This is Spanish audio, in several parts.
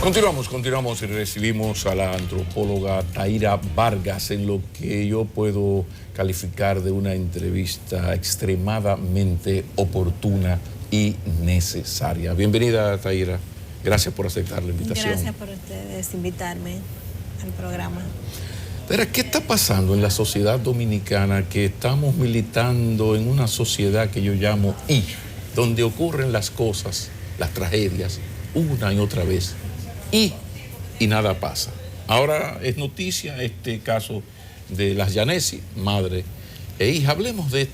Continuamos y recibimos a la antropóloga Taira Vargas en lo que yo puedo calificar de una entrevista extremadamente oportuna y necesaria. Bienvenida, Taira. Gracias por aceptar la invitación. Gracias por ustedes invitarme al programa. Taira, ¿qué está pasando en la sociedad dominicana que estamos militando en una sociedad que yo llamo donde ocurren las cosas, las tragedias, una y otra vez? Y nada pasa. Ahora es noticia este caso de las Yanesi, madre e hija. Hablemos de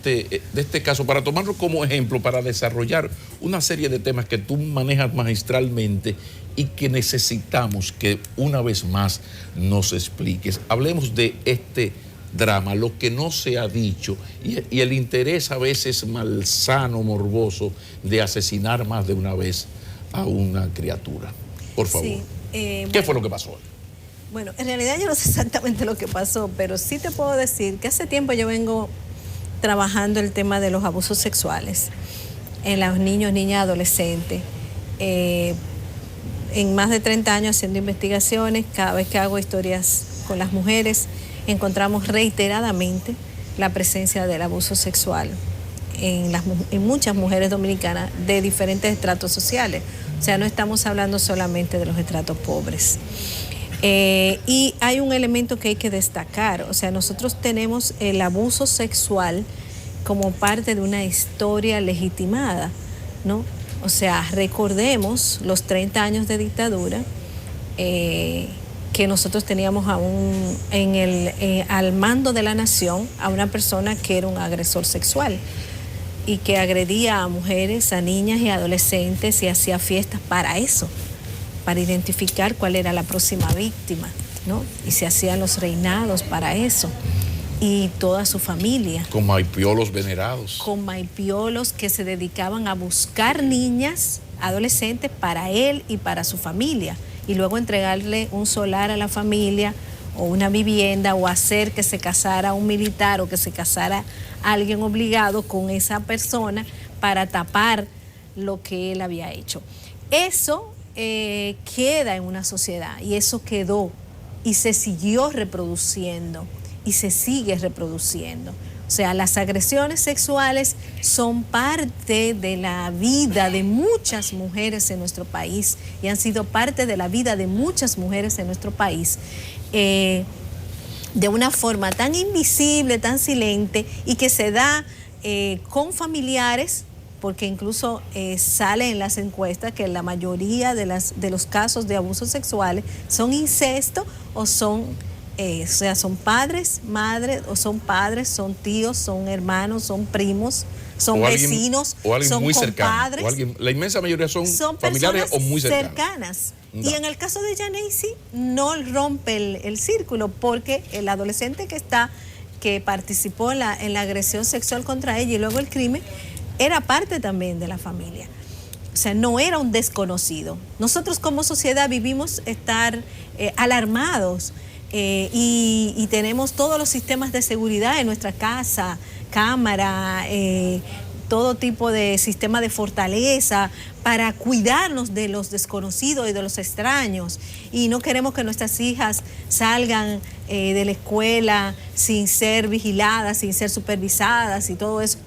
este caso para tomarlo como ejemplo, para desarrollar una serie de temas que tú manejas magistralmente y que necesitamos que una vez más nos expliques. Hablemos de este drama, lo que no se ha dicho y el interés a veces malsano, morboso, de asesinar más de una vez a una criatura. Por favor. Sí, ¿Qué fue lo que pasó? Bueno, en realidad yo no sé exactamente lo que pasó, pero sí te puedo decir que hace tiempo yo vengo trabajando el tema de los abusos sexuales en los niños, niñas, adolescentes. En más de 30 años haciendo investigaciones, cada vez que hago historias con las mujeres, encontramos reiteradamente la presencia del abuso sexual en muchas mujeres dominicanas de diferentes estratos sociales. O sea, no estamos hablando solamente de los estratos pobres. Y hay un elemento que hay que destacar. O sea, nosotros tenemos el abuso sexual como parte de una historia legitimada, ¿no? O sea, recordemos los 30 años de dictadura que nosotros teníamos al mando de la nación a una persona que era un agresor sexual y que agredía a mujeres, a niñas y adolescentes y hacía fiestas para eso, para identificar cuál era la próxima víctima, ¿no? Y se hacían los reinados para eso. Y toda su familia. Con maipiolos venerados. Con maipiolos que se dedicaban a buscar niñas, adolescentes, para él y para su familia. Y luego entregarle un solar a la familia o una vivienda o hacer que se casara un militar o que se casara alguien obligado con esa persona para tapar lo que él había hecho. Eso queda en una sociedad y eso quedó y se siguió reproduciendo y se sigue reproduciendo. O sea, las agresiones sexuales son parte de la vida de muchas mujeres en nuestro país y han sido parte de la vida de muchas mujeres en nuestro país de una forma tan invisible, tan silente y que se da con familiares, porque incluso sale en las encuestas que la mayoría de los casos de abusos sexuales son incesto o son... o sea, son padres, madres, o son padres, son tíos, son hermanos, son primos, son vecinos, son muy compadres. Cercano, la inmensa mayoría son familiares o muy cercanas. No. Y en el caso de Yanesi no rompe el círculo porque el adolescente que participó en la agresión sexual contra ella y luego el crimen, era parte también de la familia. O sea, no era un desconocido. Nosotros como sociedad vivimos estar alarmados. Y tenemos todos los sistemas de seguridad en nuestra casa, cámara, todo tipo de sistema de fortaleza para cuidarnos de los desconocidos y de los extraños. Y no queremos que nuestras hijas salgan de la escuela sin ser vigiladas, sin ser supervisadas y todo eso.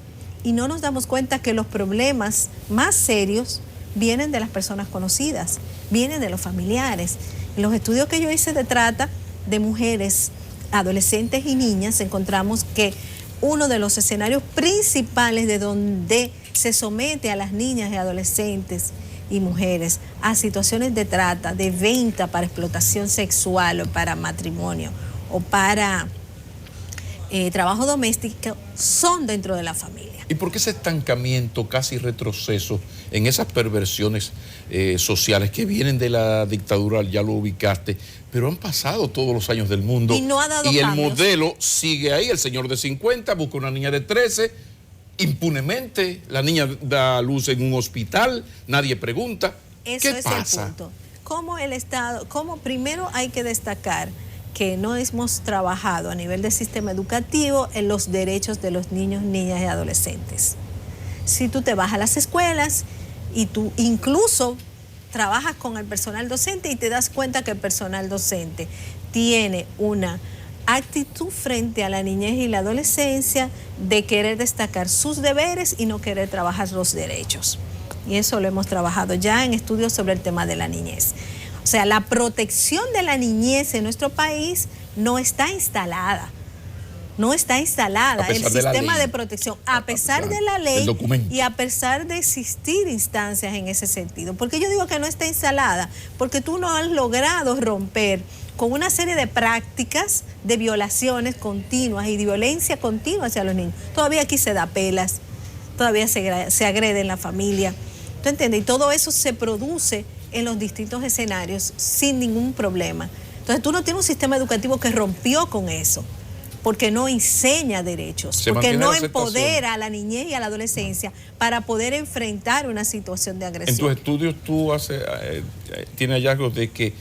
Y no nos damos cuenta que los problemas más serios vienen de las personas conocidas, vienen de los familiares. En los estudios que yo hice de trata de mujeres, adolescentes y niñas, encontramos que uno de los escenarios principales de donde se somete a las niñas y adolescentes y mujeres a situaciones de trata, de venta para explotación sexual o para matrimonio o para trabajo doméstico, son dentro de la familia. ¿Y por qué ese estancamiento, casi retroceso en esas perversiones sociales que vienen de la dictadura? Ya lo ubicaste, pero han pasado todos los años del mundo. Y no ha dado cambios. El modelo sigue ahí, el señor de 50 busca una niña de 13, impunemente, la niña da luz en un hospital, nadie pregunta. Eso ¿Qué es pasa? el punto. ¿Cómo primero hay que destacar que no hemos trabajado a nivel del sistema educativo en los derechos de los niños, niñas y adolescentes? Si tú te vas a las escuelas y tú incluso trabajas con el personal docente y te das cuenta que el personal docente tiene una actitud frente a la niñez y la adolescencia de querer destacar sus deberes y no querer trabajar los derechos. Y eso lo hemos trabajado ya en estudios sobre el tema de la niñez. O sea, la protección de la niñez en nuestro país no está instalada. No está instalada el sistema de protección, a pesar de la ley y a pesar de existir instancias en ese sentido. Porque yo digo que no está instalada, porque tú no has logrado romper con una serie de prácticas de violaciones continuas y de violencia continua hacia los niños. Todavía aquí se da pelas, todavía se agrede en la familia. ¿Tú entiendes? Y todo eso se produce en los distintos escenarios sin ningún problema. Entonces tú no tienes un sistema educativo que rompió con eso, porque no enseña derechos, porque no empodera a la niñez y a la adolescencia para poder enfrentar una situación de agresión. En tus estudios tú tienes hallazgos de que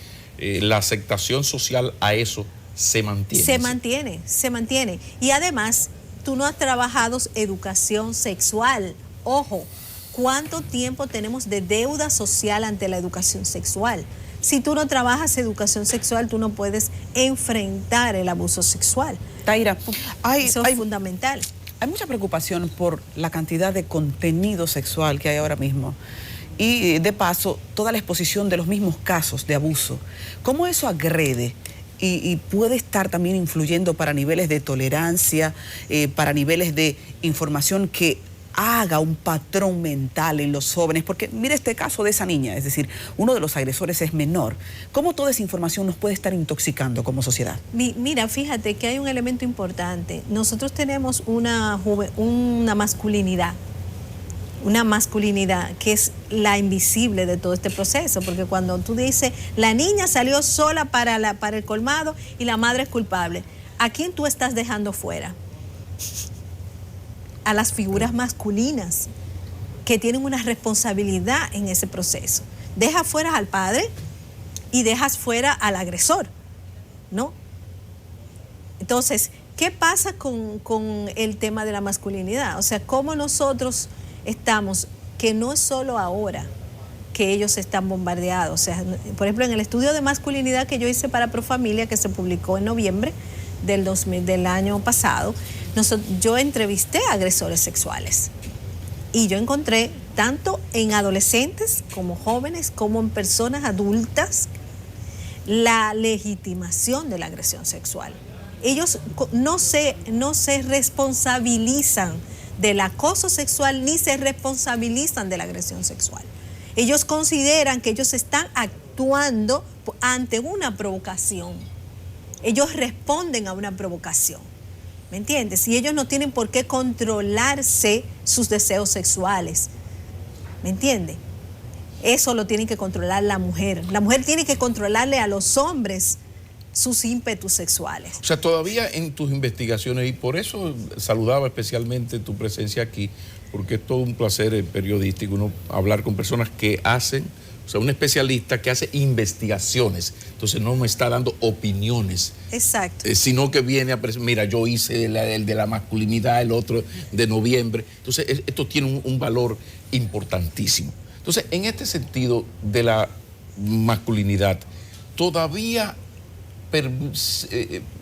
la aceptación social a eso se mantiene. Se mantiene. Y además, tú no has trabajado educación sexual. Ojo, ¿cuánto tiempo tenemos de deuda social ante la educación sexual? Si tú no trabajas educación sexual, tú no puedes enfrentar el abuso sexual. Taira, eso es fundamental. Hay mucha preocupación por la cantidad de contenido sexual que hay ahora mismo. Y de paso, toda la exposición de los mismos casos de abuso. ¿Cómo eso agrede y puede estar también influyendo para niveles de tolerancia, para niveles de información que haga un patrón mental en los jóvenes? Porque mira este caso de esa niña, es decir, uno de los agresores es menor. ¿Cómo toda esa información nos puede estar intoxicando como sociedad? Mira, fíjate que hay un elemento importante. Nosotros tenemos una masculinidad que es la invisible de todo este proceso, porque cuando tú dices, la niña salió sola para el colmado y la madre es culpable, ¿a quién tú estás dejando fuera? A las figuras masculinas que tienen una responsabilidad en ese proceso. Dejas fuera al padre y dejas fuera al agresor, ¿no? Entonces, ¿qué pasa con el tema de la masculinidad? O sea, cómo nosotros estamos, que no es solo ahora que ellos están bombardeados. O sea, por ejemplo, en el estudio de masculinidad que yo hice para Profamilia, que se publicó en noviembre del año pasado, yo entrevisté a agresores sexuales y yo encontré tanto en adolescentes como jóvenes como en personas adultas la legitimación de la agresión sexual. Ellos no se responsabilizan del acoso sexual ni se responsabilizan de la agresión sexual. Ellos consideran que ellos están actuando ante una provocación. Ellos responden a una provocación. ¿Me entiendes? Y ellos no tienen por qué controlarse sus deseos sexuales. ¿Me entiendes? Eso lo tiene que controlar la mujer. La mujer tiene que controlarle a los hombres sus ímpetus sexuales. O sea, todavía en tus investigaciones, y por eso saludaba especialmente tu presencia aquí, porque es todo un placer periodístico, uno hablar con personas que hacen, o sea, un especialista que hace investigaciones, entonces no me está dando opiniones. Exacto. Sino que viene a presentar, mira, yo hice el de la masculinidad, el otro de noviembre, entonces esto tiene un valor importantísimo. Entonces, en este sentido de la masculinidad, todavía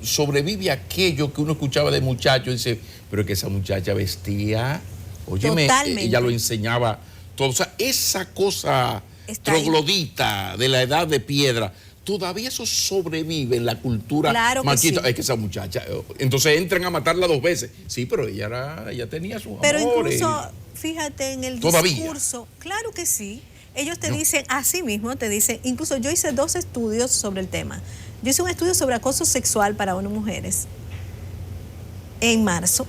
sobrevive aquello que uno escuchaba de muchacho y dice, pero que esa muchacha vestía, óyeme, ella lo enseñaba todo. O sea, esa cosa troglodita de la edad de piedra, todavía eso sobrevive en la cultura. Claro que sí. Es que esa muchacha, entonces entran a matarla 2 veces. Sí, pero ella tenía sus amores. Pero incluso, fíjate en el discurso, claro que sí. Ellos te dicen, así mismo te dicen, incluso yo hice 2 estudios sobre el tema. Yo hice un estudio sobre acoso sexual para unas mujeres en marzo,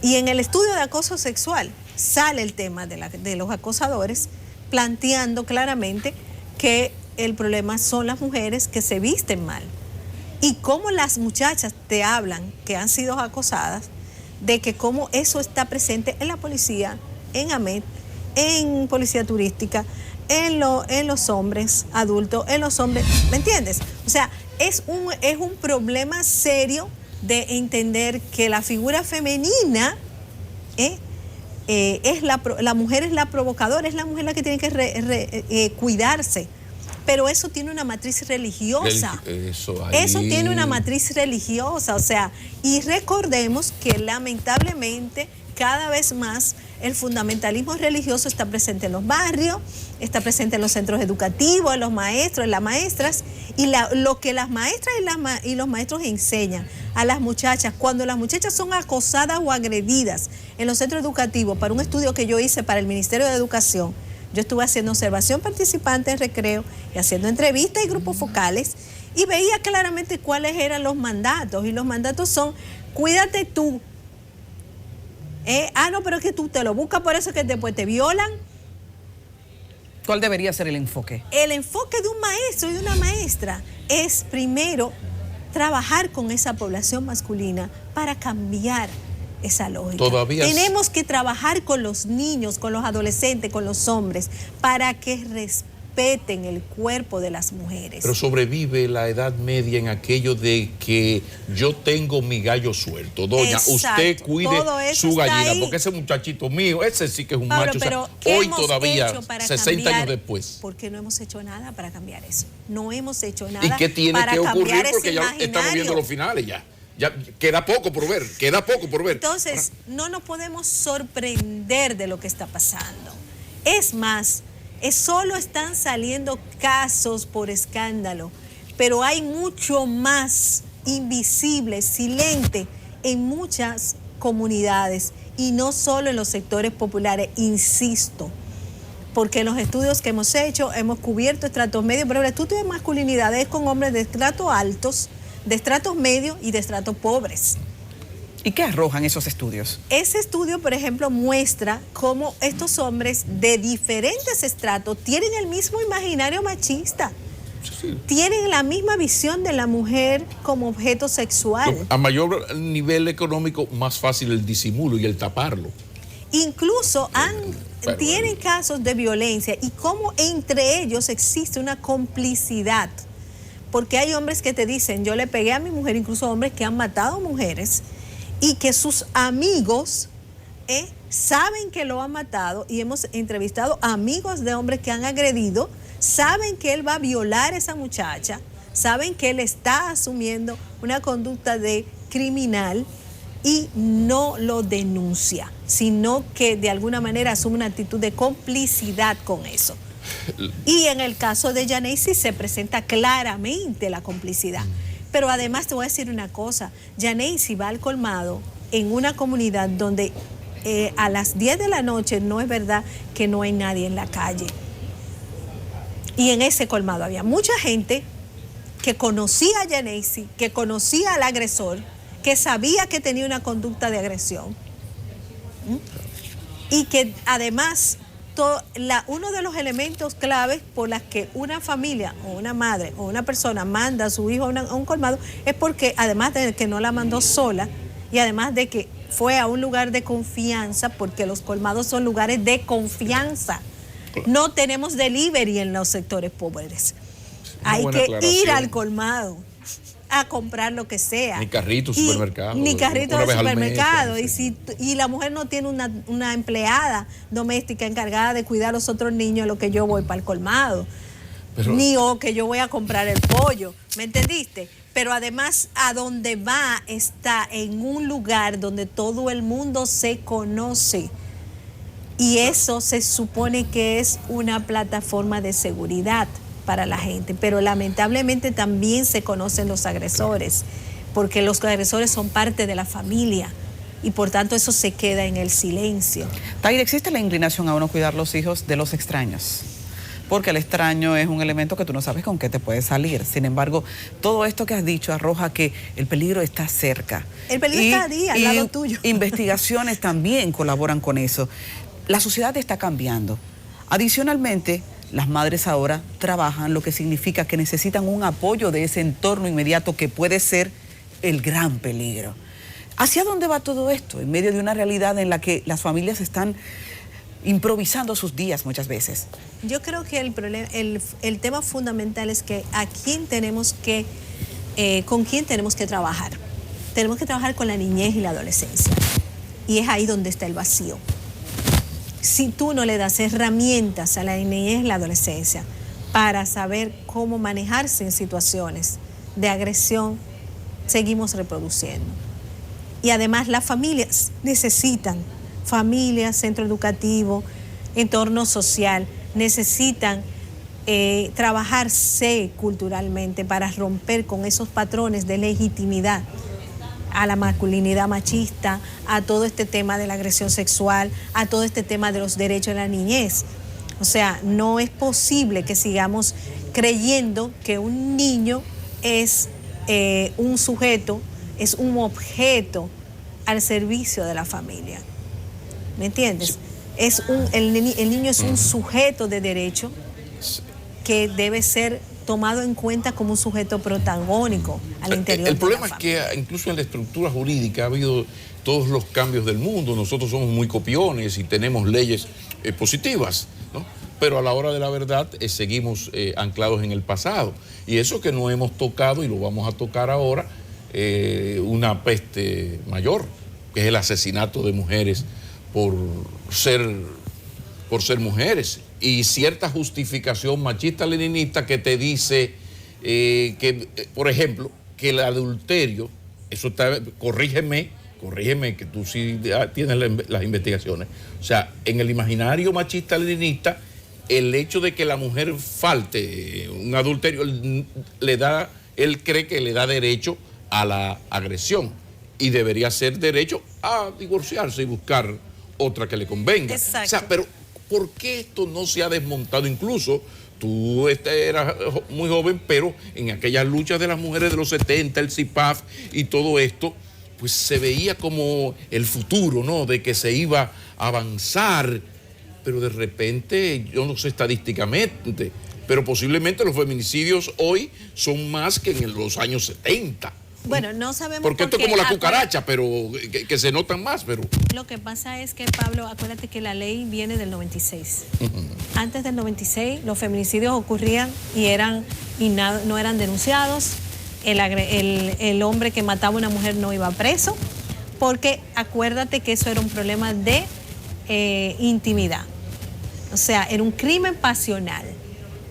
y en el estudio de acoso sexual sale el tema de los acosadores, planteando claramente que el problema son las mujeres que se visten mal. Y cómo las muchachas te hablan que han sido acosadas, de que cómo eso está presente en la policía, en AMET, en policía turística, en los hombres adultos, en los hombres, ¿me entiendes? O sea, es un problema serio de entender que la figura femenina la mujer es la provocadora, es la mujer la que tiene que cuidarse pero eso tiene una matriz religiosa. Eso tiene una matriz religiosa, o sea, y recordemos que lamentablemente cada vez más el fundamentalismo religioso está presente en los barrios, está presente en los centros educativos, en los maestros, en las maestras, y lo que las maestras y los maestros enseñan a las muchachas, cuando las muchachas son acosadas o agredidas en los centros educativos, para un estudio que yo hice para el Ministerio de Educación, yo estuve haciendo observación participante en recreo y haciendo entrevistas y grupos focales, y veía claramente cuáles eran los mandatos, y los mandatos son: cuídate tú. No, pero es que tú te lo buscas, por eso es que después te violan. ¿Cuál debería ser el enfoque? El enfoque de un maestro y de una maestra es primero trabajar con esa población masculina para cambiar esa lógica. Tenemos que trabajar con los niños, con los adolescentes, con los hombres, para que respeten el cuerpo de las mujeres. Pero sobrevive la Edad Media en aquello de que yo tengo mi gallo suelto. Doña, exacto, usted cuide su gallina, porque ese muchachito mío, ese sí que es un Pablo, macho. Pero o sea, hoy todavía, 60 años después. Porque no hemos hecho nada para cambiar eso. No hemos hecho nada. ¿Y qué tiene que ocurrir? Porque ya estamos viendo los finales ya. Ya queda poco por ver, Entonces, no nos podemos sorprender de lo que está pasando. Es más, solo están saliendo casos por escándalo, pero hay mucho más invisible, silente, en muchas comunidades y no solo en los sectores populares, insisto, porque en los estudios que hemos hecho hemos cubierto estratos medios, pero el estudio de masculinidad es con hombres de estratos altos, de estratos medios y de estratos pobres. ¿Y qué arrojan esos estudios? Ese estudio, por ejemplo, muestra cómo estos hombres de diferentes estratos tienen el mismo imaginario machista. Sí. Tienen la misma visión de la mujer como objeto sexual. A mayor nivel económico, más fácil el disimulo y el taparlo. Incluso tienen casos de violencia y cómo entre ellos existe una complicidad. Porque hay hombres que te dicen: yo le pegué a mi mujer, incluso hombres que han matado mujeres, y que sus amigos saben que lo han matado, y hemos entrevistado amigos de hombres que han agredido, saben que él va a violar a esa muchacha, saben que él está asumiendo una conducta de criminal y no lo denuncia, sino que de alguna manera asume una actitud de complicidad con eso. Y en el caso de Yaneisy se presenta claramente la complicidad. Pero además te voy a decir una cosa: Yaneisy va al colmado en una comunidad donde a las 10 de la noche no es verdad que no hay nadie en la calle. Y en ese colmado había mucha gente que conocía a Yaneisy, que conocía al agresor, que sabía que tenía una conducta de agresión. Y que además uno de los elementos claves por las que una familia o una madre o una persona manda a su hijo a un colmado es porque, además de que no la mandó sola, y además de que fue a un lugar de confianza, porque los colmados son lugares de confianza. No tenemos delivery en los sectores pobres. Hay que ir al colmado a comprar lo que sea. Ni carrito de supermercado. Ni carrito de supermercado. Y la mujer no tiene una empleada doméstica encargada de cuidar a los otros niños, a lo que yo voy para el colmado. Ni que yo voy a comprar el pollo. ¿Me entendiste? Pero además, a donde va está en un lugar donde todo el mundo se conoce. Y eso se supone que es una plataforma de seguridad para la gente, pero lamentablemente también se conocen los agresores, porque los agresores son parte de la familia y por tanto eso se queda en el silencio. Taira, ¿existe la inclinación a uno cuidar los hijos de los extraños? Porque el extraño es un elemento que tú no sabes con qué te puede salir. Sin embargo, todo esto que has dicho arroja que el peligro está cerca. El peligro está ahí, al lado tuyo. Investigaciones también colaboran con eso. La sociedad está cambiando. Adicionalmente, las madres ahora trabajan, lo que significa que necesitan un apoyo de ese entorno inmediato que puede ser el gran peligro. ¿Hacia dónde va todo esto? En medio de una realidad en la que las familias están improvisando sus días muchas veces. Yo creo que el tema fundamental es que con quién tenemos que trabajar. Tenemos que trabajar con la niñez y la adolescencia. Y es ahí donde está el vacío. Si tú no le das herramientas a la niñez y la adolescencia para saber cómo manejarse en situaciones de agresión, seguimos reproduciendo. Y además las familias necesitan, familias, centro educativo, entorno social, necesitan trabajarse culturalmente para romper con esos patrones de legitimidad a la masculinidad machista, a todo este tema de la agresión sexual, a todo este tema de los derechos de la niñez. O sea, no es posible que sigamos creyendo que un niño es un sujeto, es un objeto al servicio de la familia. ¿Me entiendes? Sí. El niño es un sujeto de derecho que debe ser tomado en cuenta como un sujeto protagónico al interior de la familia. El problema es que incluso en la estructura jurídica ha habido todos los cambios del mundo. Nosotros somos muy copiones y tenemos leyes positivas, ¿no? Pero a la hora de la verdad seguimos anclados en el pasado. Y eso que no hemos tocado, y lo vamos a tocar ahora, una peste mayor, que es el asesinato de mujeres por ser mujeres. Y cierta justificación machista-leninista que te dice que, por ejemplo, que el adulterio, eso está, corrígeme, que tú sí tienes las investigaciones. O sea, en el imaginario machista-leninista, el hecho de que la mujer falte un adulterio, él cree que le da derecho a la agresión y debería ser derecho a divorciarse y buscar otra que le convenga. Exacto. O sea, pero ¿por qué esto no se ha desmontado? Incluso tú eras muy joven, pero en aquellas luchas de las mujeres de los 70, el CIPAF y todo esto, pues se veía como el futuro, ¿no? De que se iba a avanzar, pero de repente, yo no sé estadísticamente, pero posiblemente los feminicidios hoy son más que en los años 70. Bueno, no sabemos porque esto es como la cucaracha, pero que se notan más, pero... Lo que pasa es que, Pablo, acuérdate que la ley viene del 96. Antes del 96 los feminicidios ocurrían y no eran denunciados. El hombre que mataba a una mujer no iba preso, porque acuérdate que eso era un problema de intimidad. O sea, era un crimen pasional,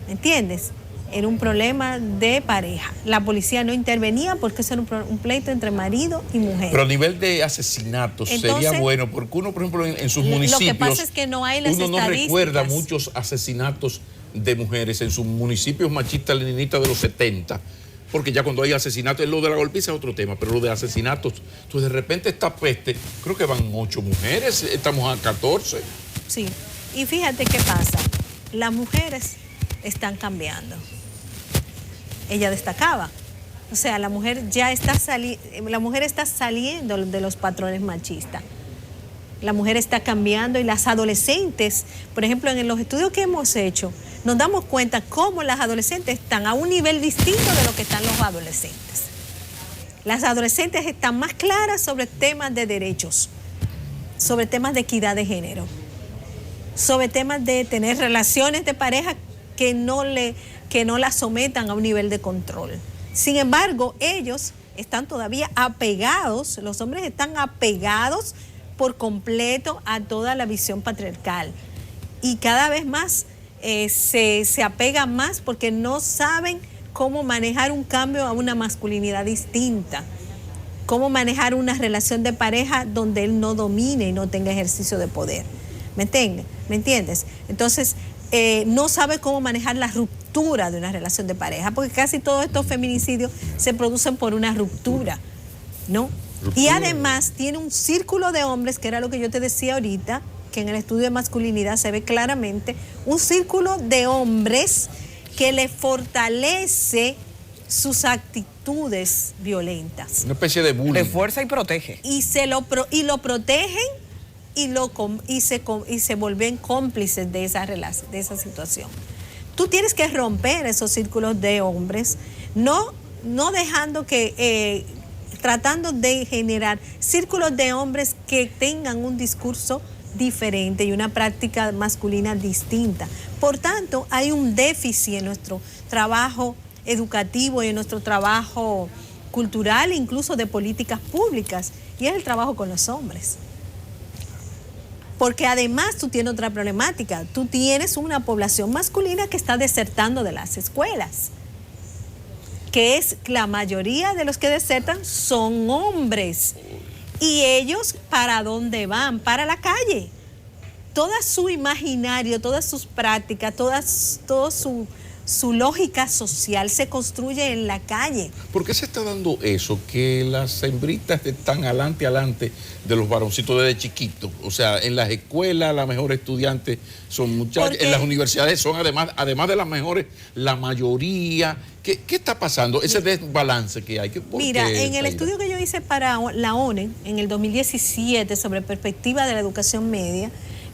¿me entiendes? Era un problema de pareja. La policía no intervenía porque eso era un pleito entre marido y mujer. Pero a nivel de asesinatos, entonces, sería bueno, porque uno, por ejemplo, en sus municipios... Lo que pasa es que no hay las estadísticas. Uno no recuerda muchos asesinatos de mujeres en sus municipios machistas-leninistas de los 70, porque ya cuando hay asesinatos, lo de la golpiza es otro tema, pero lo de asesinatos, entonces de repente esta peste, creo que van 8 mujeres, estamos a 14. Sí, y fíjate qué pasa, las mujeres están cambiando. Ella destacaba, o sea, la mujer ya está saliendo de los patrones machistas. La mujer está cambiando y las adolescentes, por ejemplo, en los estudios que hemos hecho, nos damos cuenta cómo las adolescentes están a un nivel distinto de lo que están los adolescentes. Las adolescentes están más claras sobre temas de derechos, sobre temas de equidad de género, sobre temas de tener relaciones de pareja que no la sometan a un nivel de control. Sin embargo, ellos están todavía apegados, los hombres están apegados por completo a toda la visión patriarcal y cada vez más se apegan más porque no saben cómo manejar un cambio a una masculinidad distinta, cómo manejar una relación de pareja donde él no domine y no tenga ejercicio de poder. ¿Me entiendes? Entonces, no sabe cómo manejar la ruptura de una relación de pareja, porque casi todos estos feminicidios se producen por una ruptura, ¿no? Y además tiene un círculo de hombres, que era lo que yo te decía ahorita, que en el estudio de masculinidad se ve claramente, un círculo de hombres que le fortalece sus actitudes violentas. Una especie de bullying. Refuerza y protege. Y lo protegen y se vuelven cómplices de esa relación, de esa situación. Tú tienes que romper esos círculos de hombres, no dejando que... tratando de generar círculos de hombres que tengan un discurso diferente y una práctica masculina distinta. Por tanto, hay un déficit en nuestro trabajo educativo y en nuestro trabajo cultural, incluso de políticas públicas, y es el trabajo con los hombres. Porque además tú tienes otra problemática. Tú tienes una población masculina que está desertando de las escuelas. Que es la mayoría de los que desertan son hombres. Y ellos, ¿para dónde van? Para la calle. Todo su imaginario, todas sus prácticas, todo su lógica social se construye en la calle. ¿Por qué se está dando eso? Que las hembritas están adelante de los varoncitos desde chiquitos. O sea, en las escuelas las mejores estudiantes son muchachas, en las universidades son además de las mejores, la mayoría. ¿Qué está pasando? Ese desbalance que hay. Mira, en el estudio que yo hice para la ONE en el 2017 sobre perspectiva de la educación media,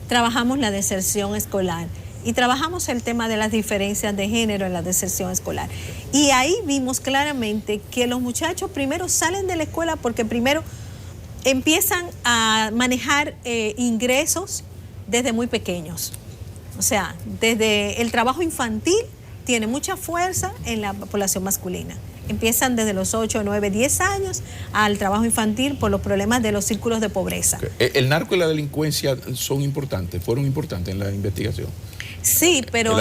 trabajamos la deserción escolar. Y trabajamos el tema de las diferencias de género en la deserción escolar. Y ahí vimos claramente que los muchachos primero salen de la escuela porque primero empiezan a manejar ingresos desde muy pequeños. O sea, desde el trabajo infantil tiene mucha fuerza en la población masculina. Empiezan desde los 8, 9, 10 años al trabajo infantil por los problemas de los círculos de pobreza. ¿El narco y la delincuencia fueron importantes en la investigación? Sí, pero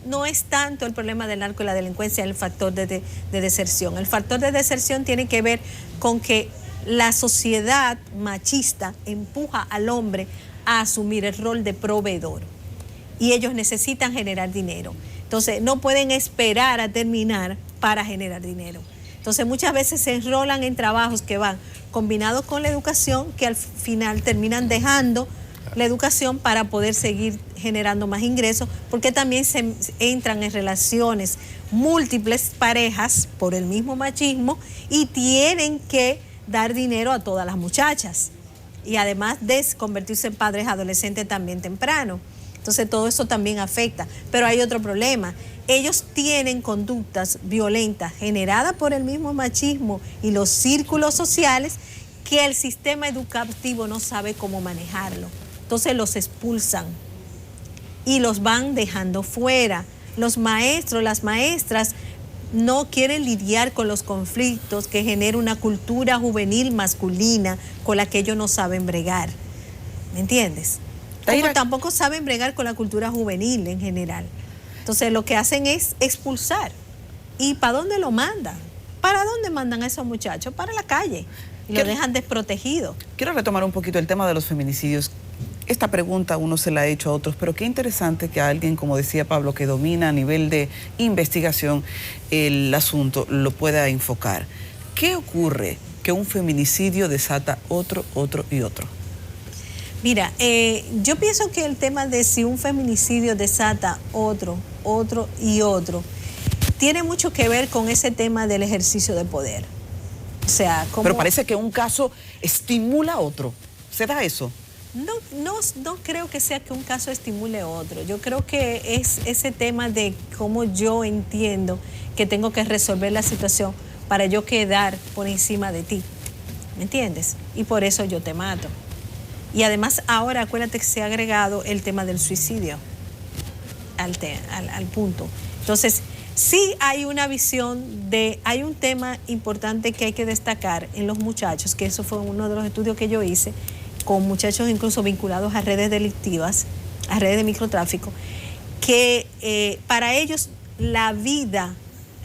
no es tanto el problema del narco y la delincuencia el factor de deserción. El factor de deserción tiene que ver con que la sociedad machista empuja al hombre a asumir el rol de proveedor. Y ellos necesitan generar dinero. Entonces, no pueden esperar a terminar para generar dinero. Entonces, muchas veces se enrolan en trabajos que van combinados con la educación, que al final terminan dejando la educación para poder seguir generando más ingresos, porque también se entran en relaciones múltiples parejas por el mismo machismo y tienen que dar dinero a todas las muchachas. Y además de convertirse en padres adolescentes también temprano. Entonces todo eso también afecta. Pero hay otro problema. Ellos tienen conductas violentas generadas por el mismo machismo y los círculos sociales que el sistema educativo no sabe cómo manejarlo. Entonces los expulsan y los van dejando fuera. Los maestros, las maestras no quieren lidiar con los conflictos que genera una cultura juvenil masculina con la que ellos no saben bregar. ¿Me entiendes? Como tampoco saben bregar con la cultura juvenil en general. Entonces lo que hacen es expulsar. ¿Y para dónde lo mandan? ¿Para dónde mandan a esos muchachos? Para la calle. Y lo dejan desprotegido. Quiero retomar un poquito el tema de los feminicidios. Esta pregunta uno se la ha hecho a otros, pero qué interesante que alguien, como decía Pablo, que domina a nivel de investigación el asunto, lo pueda enfocar. ¿Qué ocurre que un feminicidio desata otro y otro? Mira, yo pienso que el tema de si un feminicidio desata otro y otro, tiene mucho que ver con ese tema del ejercicio de poder. O sea, como... Pero parece que un caso estimula a otro. ¿Se da eso? No creo que sea que un caso estimule otro. Yo creo que es ese tema de cómo yo entiendo que tengo que resolver la situación para yo quedar por encima de ti. ¿Me entiendes? Y por eso yo te mato. Y además ahora acuérdate que se ha agregado el tema del suicidio al punto. Entonces, sí hay una visión hay un tema importante que hay que destacar en los muchachos, que eso fue uno de los estudios que yo hice, con muchachos incluso vinculados a redes delictivas, a redes de microtráfico, que para ellos la vida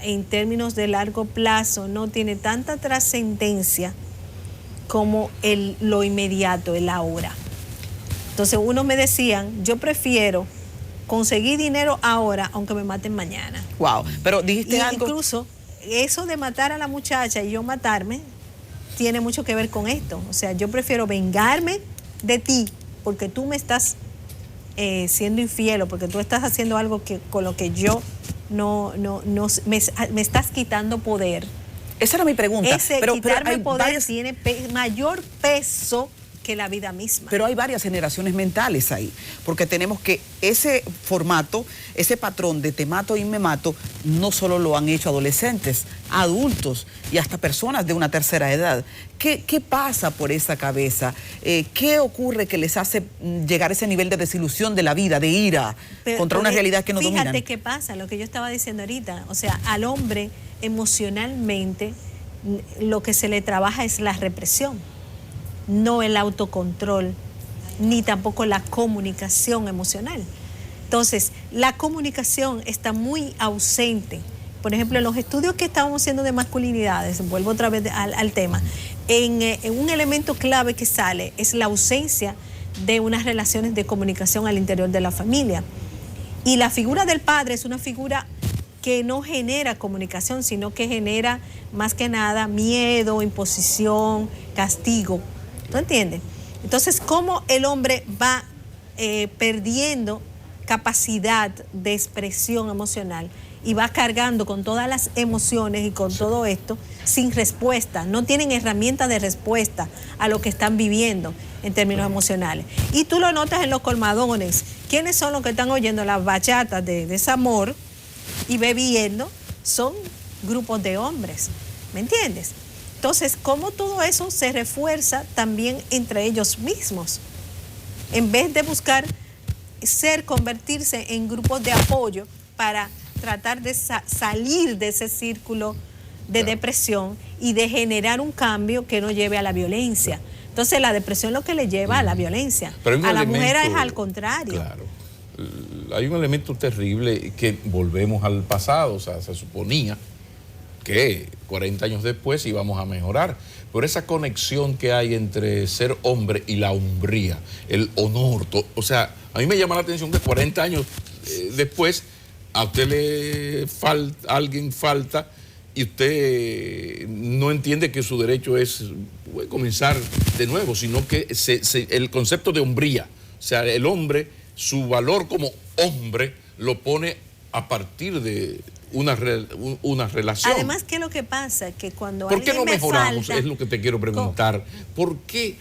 en términos de largo plazo no tiene tanta trascendencia como lo inmediato, el ahora. Entonces uno me decían, yo prefiero conseguir dinero ahora aunque me maten mañana. Wow, pero dijiste algo... Incluso eso de matar a la muchacha y yo matarme tiene mucho que ver con esto. O sea, yo prefiero vengarme de ti porque tú me estás siendo infiel o porque tú estás haciendo algo con lo que yo me estás quitando poder. Esa era mi pregunta. Quitarme poder tiene mayor peso que la vida misma. Pero hay varias generaciones mentales ahí, porque tenemos que ese formato, ese patrón de te mato y me mato, no solo lo han hecho adolescentes, adultos y hasta personas de una tercera edad. ¿Qué pasa por esa cabeza? ¿Qué ocurre que les hace llegar a ese nivel de desilusión de la vida, de ira, contra una realidad que no dominan? Fíjate qué pasa, lo que yo estaba diciendo ahorita. O sea, al hombre emocionalmente lo que se le trabaja es la represión, no el autocontrol ni tampoco la comunicación emocional. Entonces, la comunicación está muy ausente. Por ejemplo, en los estudios que estábamos haciendo de masculinidades, vuelvo otra vez al tema, en un elemento clave que sale es la ausencia de unas relaciones de comunicación al interior de la familia. Y la figura del padre es una figura que no genera comunicación, sino que genera más que nada miedo, imposición, castigo. ¿Tú entiendes? Entonces, ¿cómo el hombre va perdiendo capacidad de expresión emocional y va cargando con todas las emociones y con todo esto sin respuesta? No tienen herramientas de respuesta a lo que están viviendo en términos emocionales. Y tú lo notas en los colmadones. ¿Quiénes son los que están oyendo las bachatas de desamor y bebiendo? Son grupos de hombres, ¿me entiendes? Entonces, ¿cómo todo eso se refuerza también entre ellos mismos? En vez de buscar convertirse en grupos de apoyo para tratar de salir de ese círculo de depresión y de generar un cambio que no lleve a la violencia. Entonces, la depresión es lo que le lleva a la violencia. A la mujer es al contrario. Claro. Hay un elemento terrible que volvemos al pasado, o sea, se suponía que 40 años después íbamos a mejorar, pero esa conexión que hay entre ser hombre y la hombría, el honor, o sea, a mí me llama la atención que 40 años después a usted alguien falta y usted no entiende que su derecho es comenzar de nuevo, sino que el concepto de hombría, o sea, el hombre, su valor como hombre lo pone a partir de una relación. Además, ¿qué es lo que pasa? Que cuando ¿por qué no mejoramos? Falta, es lo que te quiero preguntar. ¿Por qué?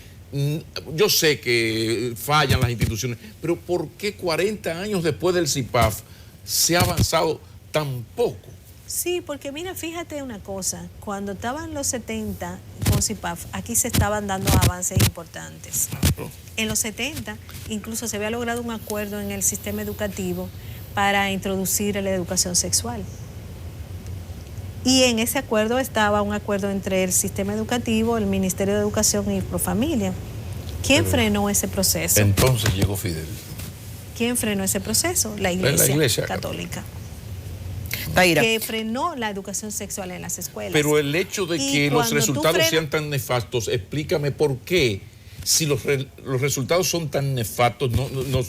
Yo sé que fallan las instituciones, pero ¿por qué 40 años después del CIPAF se ha avanzado tan poco? Sí, porque mira, fíjate una cosa, cuando estaban los 70 con CIPAF, aquí se estaban dando avances importantes. Claro. En los 70 incluso se había logrado un acuerdo en el sistema educativo para introducir la educación sexual. Y en ese acuerdo estaba un acuerdo entre el sistema educativo, el Ministerio de Educación y Profamilia. ¿Quién frenó ese proceso? Entonces llegó Fidel. ¿Quién frenó ese proceso? La Iglesia Católica. Taira, Que frenó la educación sexual en las escuelas. Pero el hecho de que los resultados sean tan nefastos, explícame por qué, si los resultados son tan nefastos,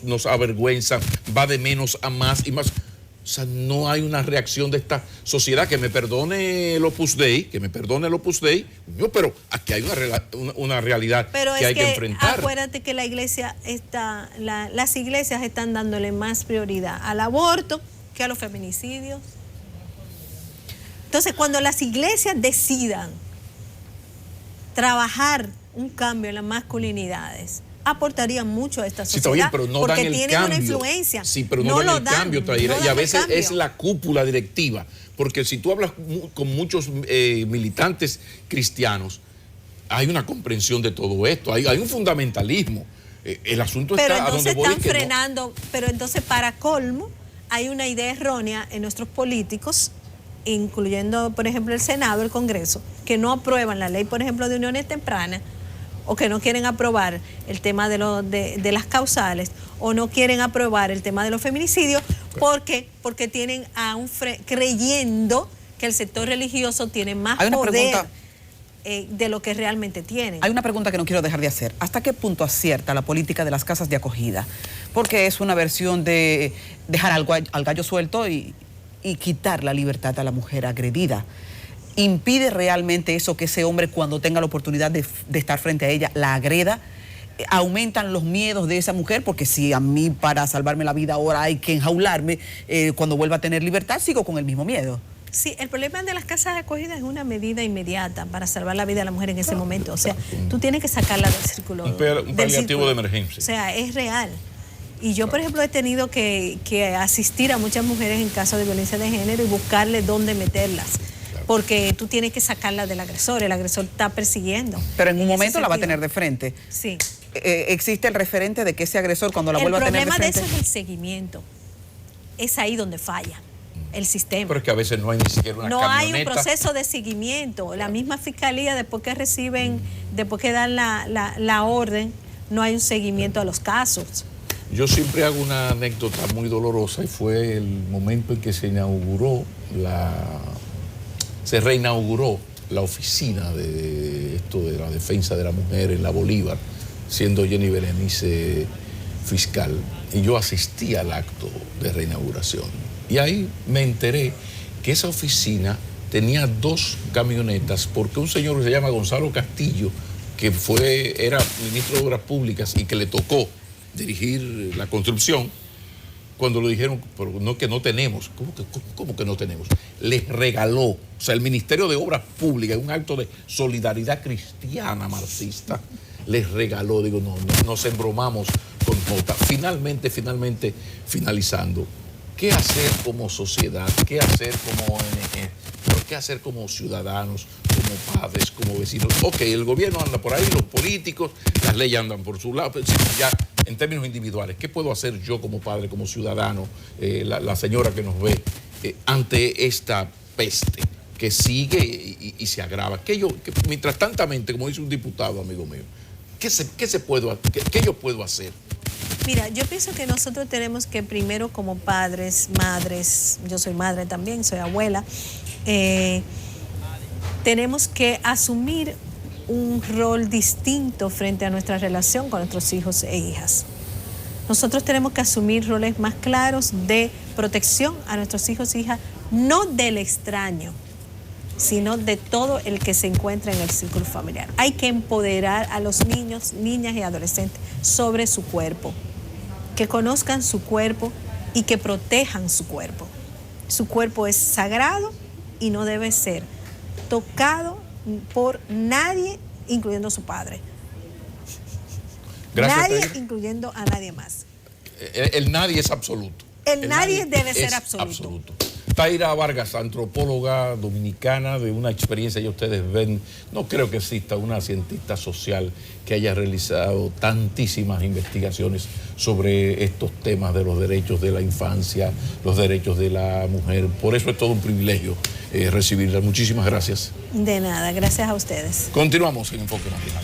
nos avergüenzan, va de menos a más y más. O sea, no hay una reacción de esta sociedad. Que me perdone el Opus Dei, pero aquí hay una realidad pero que hay que enfrentar. Acuérdate que las iglesias están dándole más prioridad al aborto que a los feminicidios. Entonces, cuando las iglesias decidan trabajar un cambio en las masculinidades, aportarían mucho a esta sociedad. Sí, está bien, pero no porque dan el tienen cambio. Una influencia. Sí, pero no dan el cambio, Taira, y a veces es la cúpula directiva, porque si tú hablas con muchos militantes cristianos, hay una comprensión de todo esto, hay un fundamentalismo. El asunto pero está a donde voy. Pero entonces están frenando, pero entonces para colmo, hay una idea errónea en nuestros políticos, incluyendo, por ejemplo, el Senado, el Congreso, que no aprueban la ley, por ejemplo, de uniones tempranas, o que no quieren aprobar el tema de las causales, o no quieren aprobar el tema de los feminicidios, porque tienen creyendo que el sector religioso tiene más poder de lo que realmente tienen. Hay una pregunta que no quiero dejar de hacer. ¿Hasta qué punto acierta la política de las casas de acogida? Porque es una versión de dejar al gallo suelto y quitar la libertad a la mujer agredida. ¿Impide realmente eso que ese hombre, cuando tenga la oportunidad de estar frente a ella, la agreda? ¿Aumentan los miedos de esa mujer? Porque si a mí, para salvarme la vida, ahora hay que enjaularme, cuando vuelva a tener libertad, sigo con el mismo miedo. Sí, el problema de las casas de acogida es una medida inmediata para salvar la vida de la mujer en ese momento. O sea, tú tienes que sacarla del círculo. Un paliativo de emergencia. O sea, es real. Y yo, por ejemplo, he tenido que asistir a muchas mujeres en casos de violencia de género y buscarle dónde meterlas. Porque tú tienes que sacarla del agresor, el agresor está persiguiendo. Pero en un momento la va a tener de frente. Sí. ¿Existe el referente de que ese agresor, cuando la vuelva a tener de frente? El problema de eso es el seguimiento. Es ahí donde falla el sistema. Pero es que a veces no hay ni siquiera una camioneta. No hay un proceso de seguimiento. La misma fiscalía, después que dan la orden no hay un seguimiento a los casos. Yo siempre hago una anécdota muy dolorosa y fue el momento en que se reinauguró la oficina de esto de la defensa de la mujer en la Bolívar, siendo Jenny Berenice fiscal, y yo asistí al acto de reinauguración. Y ahí me enteré que esa oficina tenía 2 camionetas porque un señor que se llama Gonzalo Castillo, que era ministro de Obras Públicas y que le tocó dirigir la construcción, cuando le dijeron, pero no, que no tenemos, ¿cómo que no tenemos? Les regaló, o sea, el Ministerio de Obras Públicas, un acto de solidaridad cristiana marxista, les regaló, digo, no nos embromamos con nota. Finalmente, finalizando, ¿qué hacer como sociedad? ¿Qué hacer como ONG? ¿Pero qué hacer como ciudadanos, como padres, como vecinos? Ok, el gobierno anda por ahí, los políticos, las leyes andan por su lado, pero ya en términos individuales, ¿qué puedo hacer yo como padre, como ciudadano, la señora que nos ve, ante esta peste que sigue y se agrava? Que mientras tantamente, como dice un diputado amigo mío, ¿qué yo puedo hacer? Mira, yo pienso que nosotros tenemos que primero como padres, madres, yo soy madre también, soy abuela, tenemos que asumir un rol distinto frente a nuestra relación con nuestros hijos e hijas. Nosotros tenemos que asumir roles más claros de protección a nuestros hijos e hijas, no del extraño, sino de todo el que se encuentra en el círculo familiar. Hay que empoderar a los niños, niñas y adolescentes sobre su cuerpo, que conozcan su cuerpo y que protejan su cuerpo. Su cuerpo es sagrado y no debe ser tocado por nadie, incluyendo su padre. Gracias, Nadie, Pedro. incluyendo a nadie más. El nadie es absoluto. El nadie debe ser absoluto. Taira Vargas, antropóloga dominicana de una experiencia, ya ustedes ven, no creo que exista una cientista social que haya realizado tantísimas investigaciones sobre estos temas de los derechos de la infancia, los derechos de la mujer. Por eso es todo un privilegio recibirla. Muchísimas gracias. De nada, gracias a ustedes. Continuamos en Enfoque Nacional.